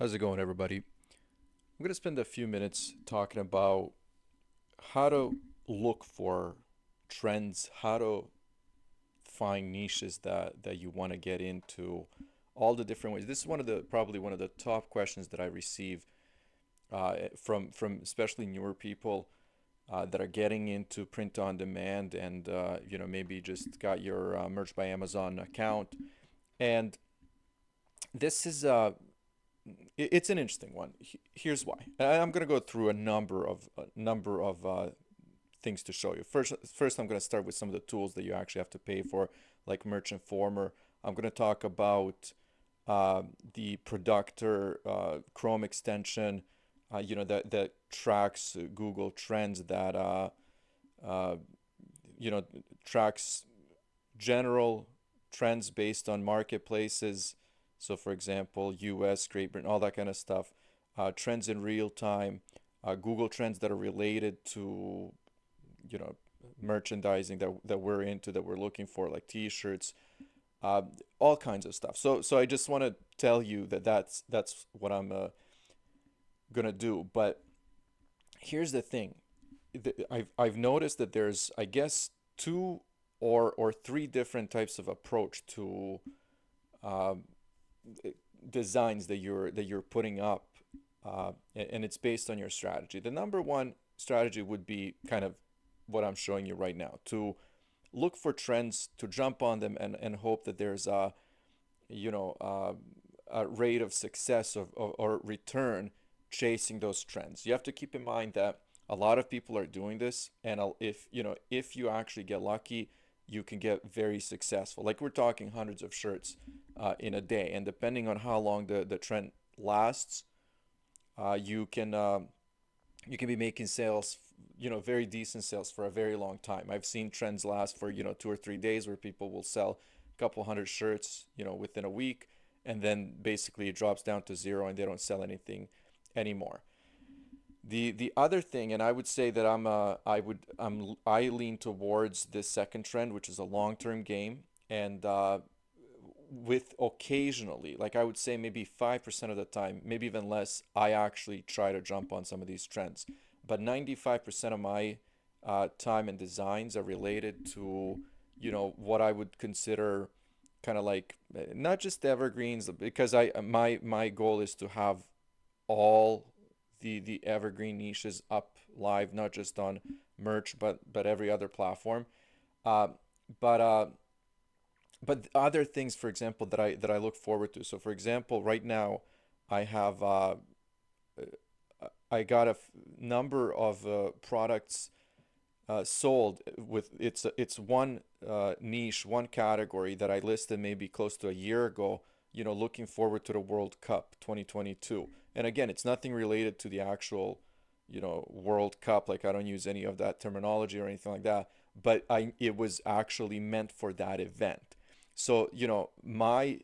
How's it going, everybody? I'm going to spend a few minutes talking about how to look for trends, how to find niches that you want to get into, all the different ways. This is probably one of the top questions that I receive from especially newer people that are getting into print on demand and maybe just got your Merch by Amazon account. And this is it's an interesting one. Here's why. I'm going to go through a number of things to show you. First, I'm going to start with some of the tools that you actually have to pay for, like Merch Informer. I'm going to talk about the Productor Chrome extension, that tracks Google Trends uh, you know, tracks general trends based on marketplaces. So, for example, US, Great Britain, all that kind of stuff. Trends in real time, Google Trends that are related to, you know, merchandising that we're into, that we're looking for, like T-shirts, uh, all kinds of stuff. So I just want to tell you that that's what I'm gonna do. But here's the thing. I've noticed that there's, I guess, two or three different types of approach to um, designs that you're putting up, and it's based on your strategy. The number one strategy would be kind of what I'm showing you right now, to look for trends, to jump on them, and hope that there's you know uh, a rate of success or return chasing those trends. You have to keep in mind that a lot of people are doing this, and if you actually get lucky, you can get very successful. Like, we're talking hundreds of shirts in a day, and depending on how long the trend lasts, uh, you can um, you can be making sales, very decent sales for a very long time. I've seen trends last for 2 or 3 days, where people will sell a couple hundred shirts, within a week, and then basically it drops down to zero and they don't sell anything anymore. The other thing, and I would say that I lean towards this second trend, which is a long-term game, and with occasionally, like, I would say maybe 5% of the time, maybe even less, I actually try to jump on some of these trends. But 95% of my time and designs are related to, what I would consider kind of like, not just evergreens, because my goal is to have all the evergreen niches up live, not just on merch, but every other platform. Uh, but uh, but other things, for example, that I look forward to. So, for example, right now, I have I got a number of products sold with it's one niche, one category that I listed maybe close to a year ago. Looking forward to the World Cup 2022. And again, it's nothing related to the actual, World Cup. Like, I don't use any of that terminology or anything like that. But it was actually meant for that event. So, my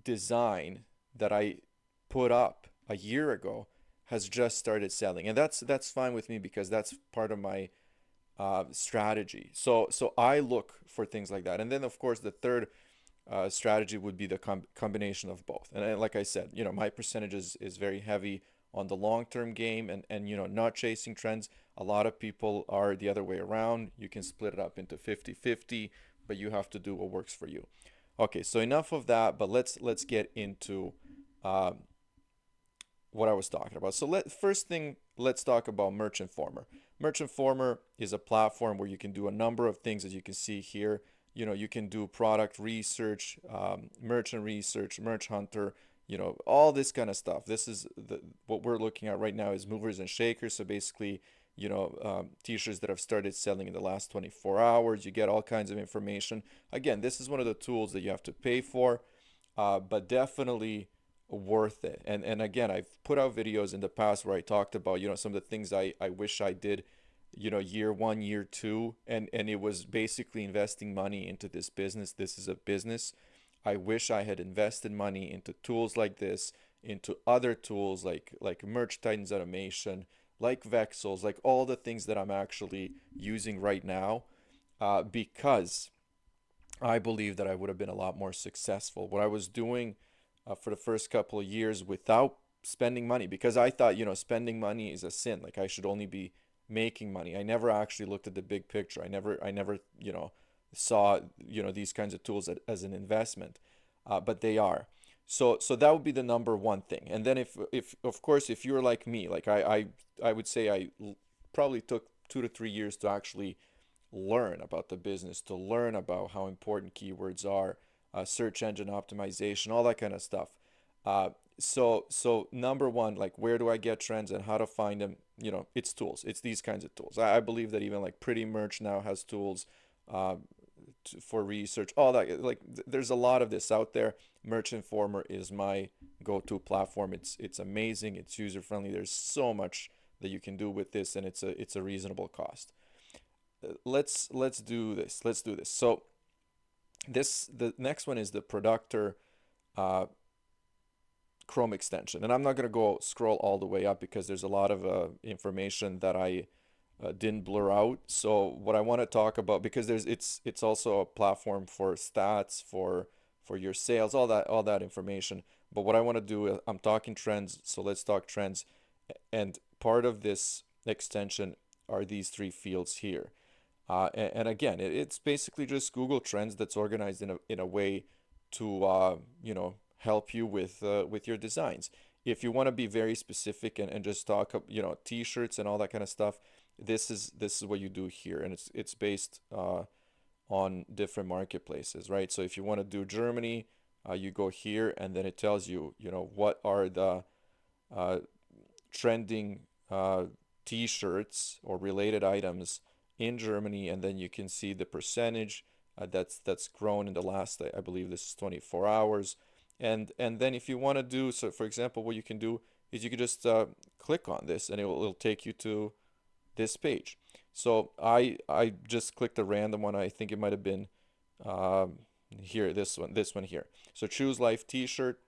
design that I put up a year ago has just started selling, and that's fine with me, because that's part of my strategy. So I look for things like that, and then of course the third strategy would be the combination of both. And like I said, my percentage is very heavy on the long-term game, and not chasing trends. A lot of people are the other way around. You can split it up into 50-50, but you have to do what works for you. Okay, so enough of that, but let's get into um, what I was talking about. So first thing, let's talk about Merch Informer. Merch Informer is a platform where you can do a number of things, as you can see here. You can do product research, merchant research, merch hunter, all this kind of stuff. This is what we're looking at right now is movers and shakers. So basically, t-shirts that have started selling in the last 24 hours. You get all kinds of information. Again, this is one of the tools that you have to pay for, but definitely worth it. And again, I've put out videos in the past where I talked about, some of the things I wish I did, year one, year two, and it was basically investing money into this business. This is a business. I wish I had invested money into tools like this, into other tools like Merch Titans Automation, like Vexels, like all the things that I'm actually using right now, because I believe that I would have been a lot more successful. What I was doing for the first couple of years without spending money, because I thought, spending money is a sin. Like I should only be making money. I never actually looked at the big picture. I never, saw, these kinds of tools as an investment, but they are. So that would be the number one thing. And then if of course, if you're like me, like I would say probably took 2 to 3 years to actually learn about the business, to learn about how important keywords are, search engine optimization, all that kind of stuff. Uh, so number one, like where do I get trends and how to find them? It's tools. It's these kinds of tools. I believe that even like Pretty Merch now has tools uh, for research. All that, like there's a lot of this out there. Merch Informer is my go-to platform. It's amazing. It's user friendly. There's so much that you can do with this, and it's a reasonable cost. Let's do this. Let's do this. So the next one is the Productor uh, Chrome extension, and I'm not gonna go scroll all the way up because there's a lot of information that I didn't blur out. So what I want to talk about, because it's also a platform for stats, for your sales, all that information. But what I want to do, I'm talking trends, so let's talk trends. And part of this extension are these three fields here. And again, it's basically just Google Trends that's organized in a way to help you with your designs. If you want to be very specific and just talk t-shirts and all that kind of stuff, this is what you do here, and it's based on different marketplaces, right? So if you want to do Germany, you go here, and then it tells you what are the uh, trending t-shirts or related items in Germany, and then you can see the percentage that's grown in the last, I believe this is 24 hours. And then if you want to do, so for example, what you can do is you can just click on this, and it'll take you to this page. So I just clicked a random one. I think it might have been um, here, this one here. So Choose Life T-shirt.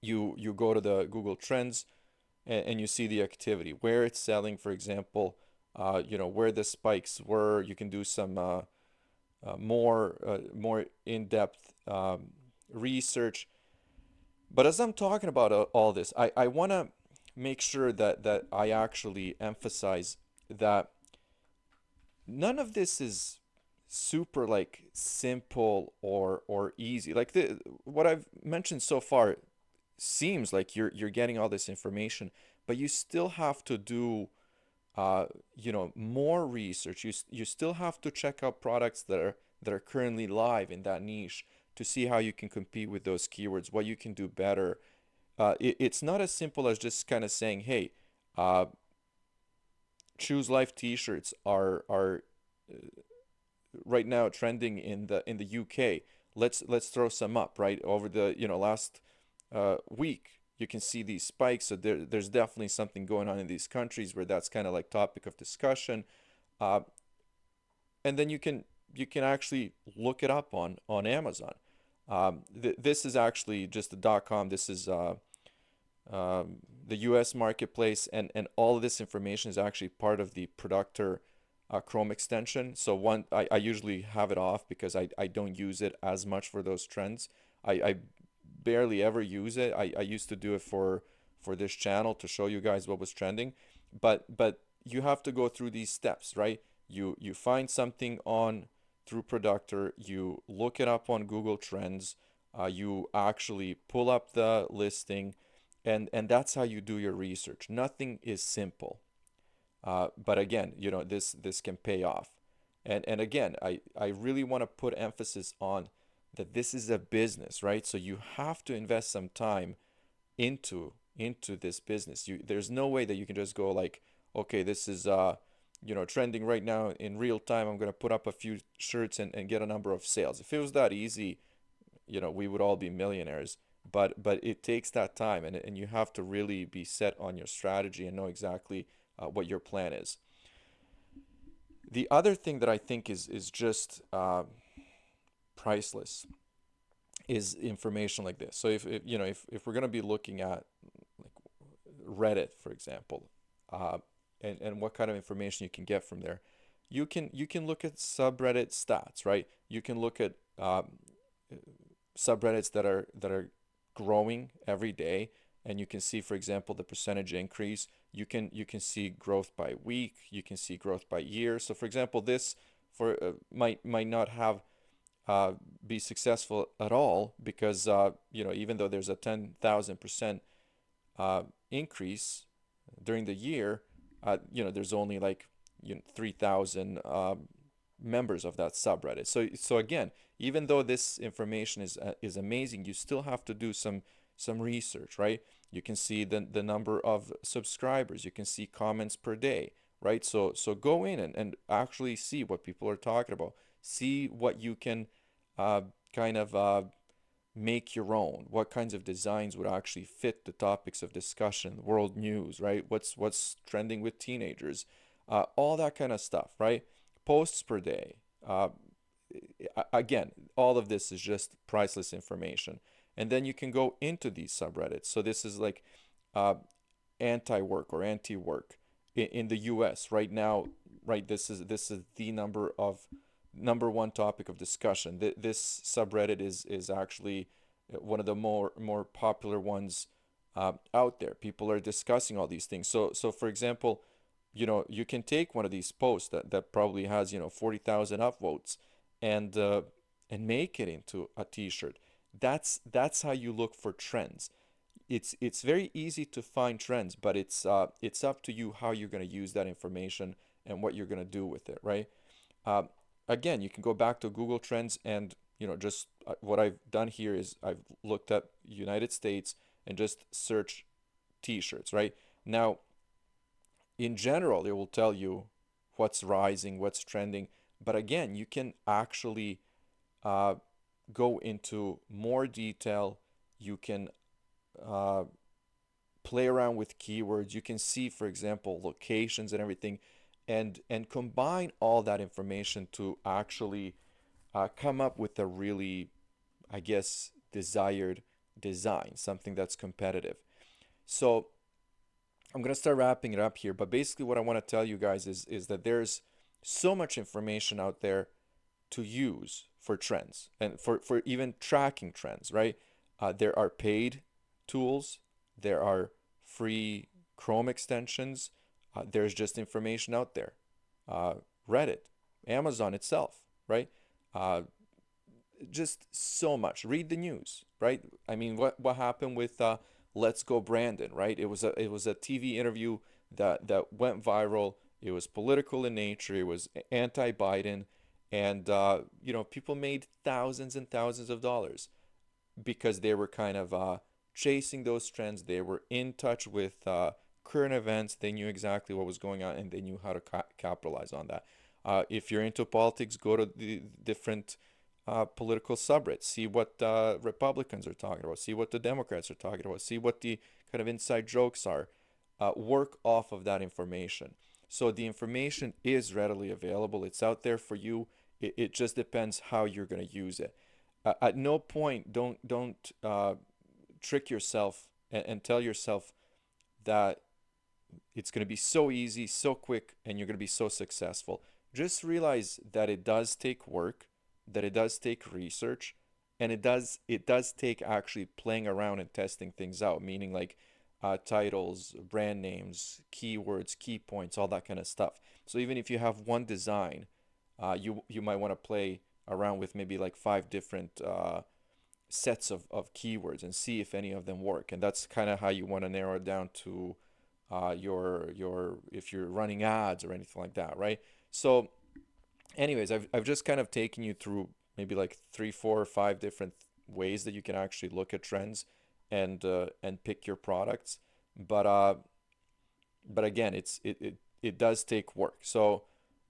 You go to the Google Trends, and you see the activity where it's selling, for example, where the spikes were. You can do some more in-depth research. But as I'm talking about all this, I want to make sure that I actually emphasize that none of this is super like simple or easy. Like what I've mentioned so far seems like you're getting all this information, but you still have to do uh, more research. You still have to check out products that are currently live in that niche to see how you can compete with those keywords, what you can do better. It's not as simple as just kind of saying, hey, uh, Choose Life T-shirts are right now trending in the UK. Let's throw some up, right? Over the last week, you can see these spikes. So there's definitely something going on in these countries where that's kind of like topic of discussion. Uh, and then you can actually look it up on Amazon. This is actually just the .com. This is the US marketplace, and all of this information is actually part of the Productor Chrome extension. So I usually have it off because I don't use it as much for those trends. I barely ever use it. I used to do it for this channel to show you guys what was trending, but you have to go through these steps, right? You find something on through Productor, you look it up on Google Trends, you actually pull up the listing, and that's how you do your research. Nothing is simple. But again, this can pay off. And again, I really want to put emphasis on that this is a business, right? So you have to invest some time into this business. There's no way that you can just go like, okay, this is trending right now in real time. I'm gonna put up a few shirts and get a number of sales. If it was that easy, we would all be millionaires. But it takes that time, and you have to really be set on your strategy and know exactly what your plan is. The other thing that I think is just priceless is information like this. So if we're gonna be looking at like Reddit, for example, uh, and what kind of information you can get from there, you can look at subreddit stats, right? You can look at subreddits that are growing every day, and you can see, for example, the percentage increase. You can see growth by week, you can see growth by year. So for example, this for might not have uh, be successful at all, because even though there's a 10,000% increase during the year, there's only like 3,000 members of that subreddit. So again, even though this information is amazing, you still have to do some research, right? You can see the number of subscribers, you can see comments per day, right? So go in and actually see what people are talking about. See what you can uh, kind of make your own. What kinds of designs would actually fit the topics of discussion, world news, right? What's trending with teenagers, all that kind of stuff, right? Posts per day. Again, all of this is just priceless information. And then you can go into these subreddits. So this is like uh, anti-work or anti-work in the U.S. right now. Right, this is the number one topic of discussion. This subreddit is actually one of the more popular ones out there. People are discussing all these things. So for example, you can take one of these posts that probably has 40,000 upvotes, and make it into a T-shirt. That's how you look for trends. It's very easy to find trends, but it's up to you how you're going to use that information and what you're going to do with it, right? Uh, Again, you can go back to Google Trends, and just what I've done here is I've looked at United States and just search T-shirts, right? Now, in general, it will tell you what's rising, what's trending, but again, you can actually uh, go into more detail. You can uh, play around with keywords. You can see, for example, locations and everything, and combine all that information to actually come up with a really, I guess, desired design, something that's competitive. So I'm gonna start wrapping it up here, but basically what I want to tell you guys is that there's so much information out there to use for trends and for even tracking trends, right? There are paid tools, there are free Chrome extensions, there's just information out there. Uh, Reddit, Amazon itself, right? Uh, just so much. Read the news, right? I mean, what happened with Let's Go Brandon, right? It was a TV interview that went viral. It was political in nature. It was anti-Biden, and people made thousands and thousands of dollars because they were kind of chasing those trends. They were in touch with current events. They knew exactly what was going on, and they knew how to capitalize on that. If you're into politics, go to the different political subreddits. See what Republicans are talking about. See what the Democrats are talking about. See what the kind of inside jokes are. Work off of that information. So the information is readily available. It's out there for you. It just depends how you're going to use it. At no point don't trick yourself and tell yourself that it's going to be so easy, so quick, and you're going to be so successful. Just realize that it does take work, that it does take research, and it does take actually playing around and testing things out, meaning like titles, brand names, keywords, key points, all that kind of stuff. So even if you have one design, you might want to play around with maybe like five different sets of keywords and see if any of them work. And that's kind of how you want to narrow it down to your if you're running ads or anything like that, right? So anyways, I've just kind of taken you through maybe like three, four, or five different ways that you can actually look at trends and pick your products. But again, it does take work. So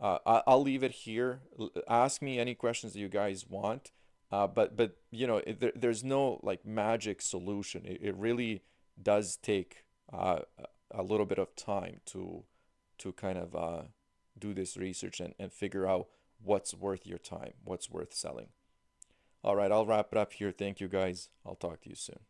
I'll leave it here. Ask me any questions that you guys want. But there's no like magic solution. It really does take a little bit of time to kind of do this research and figure out what's worth your time, what's worth selling. All right, I'll wrap it up here. Thank you guys. I'll talk to you soon.